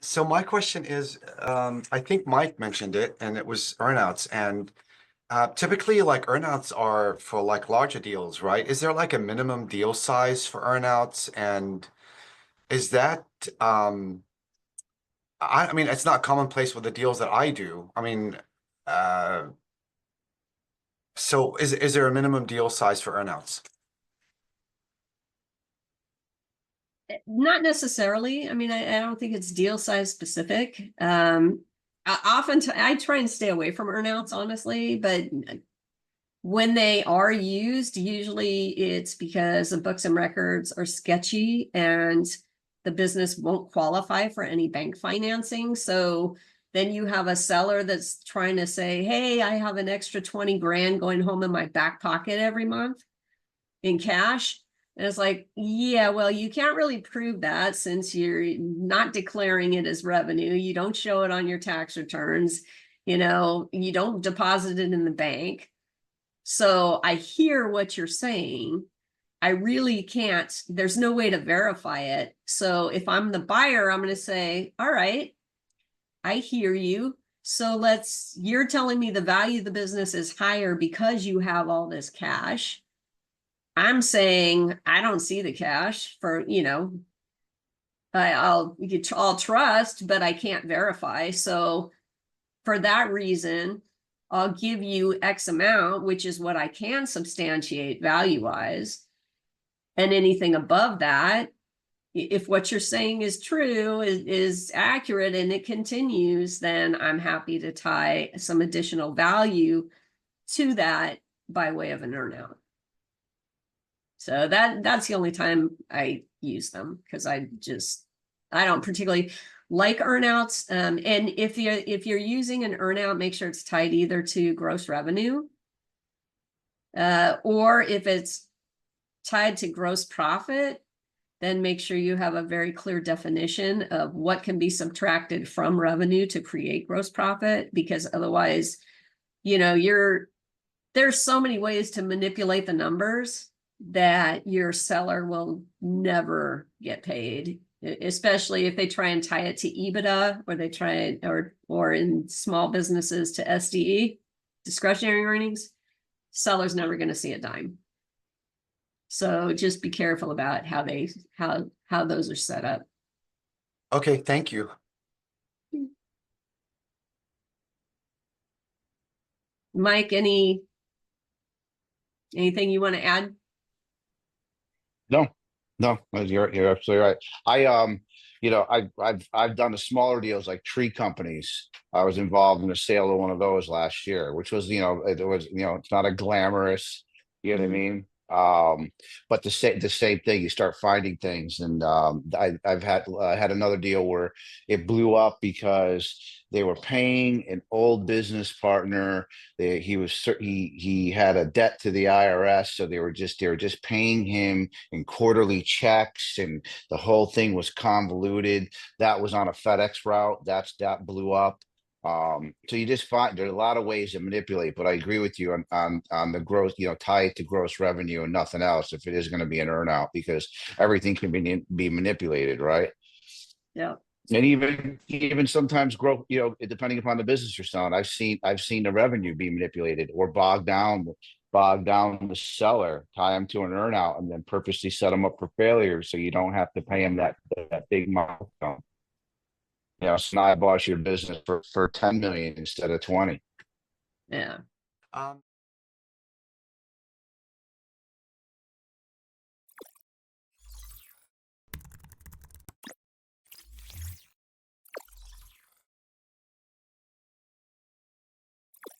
So my question is, I think Mike mentioned it, and it was earnouts. And typically, like earnouts are for like larger deals, right? Is there like a minimum deal size for earnouts? And is that, um, I mean, it's not commonplace with the deals that I do. I mean, uh, so is there a minimum deal size for earnouts? Not necessarily. I mean, I don't think it's deal size specific. I try and stay away from earnouts, honestly, but when they are used, usually it's because the books and records are sketchy and the business won't qualify for any bank financing. So then you have a seller that's trying to say, hey, I have an extra 20 grand going home in my back pocket every month in cash. And it's like, yeah, well, you can't really prove that since you're not declaring it as revenue. You don't show it on your tax returns. You don't deposit it in the bank. So I hear what you're saying. I really can't, there's no way to verify it. So if I'm the buyer, I'm going to say, all right, I hear you. So you're telling me the value of the business is higher because you have all this cash. I'm saying I don't see the cash I'll trust, but I can't verify. So for that reason, I'll give you X amount, which is what I can substantiate value wise. And anything above that, if what you're saying is true, is accurate, and it continues, then I'm happy to tie some additional value to that by way of an earnout. So that's the only time I use them, because I don't particularly like earnouts. And if you're using an earnout, make sure it's tied either to gross revenue, or if it's tied to gross profit, then make sure you have a very clear definition of what can be subtracted from revenue to create gross profit, because otherwise, there's so many ways to manipulate the numbers that your seller will never get paid, especially if they try and tie it to EBITDA, or they try or in small businesses to SDE, discretionary earnings. Seller's never going to see a dime. So just be careful about how those are set up. Okay, thank you. Mike, anything you want to add? No, no, you're absolutely right. I've done the smaller deals like tree companies. I was involved in the sale of one of those last year, which was, it's not a glamorous, you know what I mean? But the same thing, you start finding things. And I've had another deal where it blew up because they were paying an old business partner. He had a debt to the IRS, so they were just paying him in quarterly checks, and the whole thing was convoluted. That was on a FedEx route. That blew up. So you just find there's a lot of ways to manipulate, but I agree with you on the growth, tie it to gross revenue and nothing else if it is going to be an earnout, because everything can be manipulated, right? Yeah. And even sometimes growth, depending upon the business you're selling, I've seen the revenue be manipulated or bog down the seller, tie them to an earnout, and then purposely set them up for failure so you don't have to pay them that big milestone. So now I bought your business for 10 million instead of 20. Yeah. Um,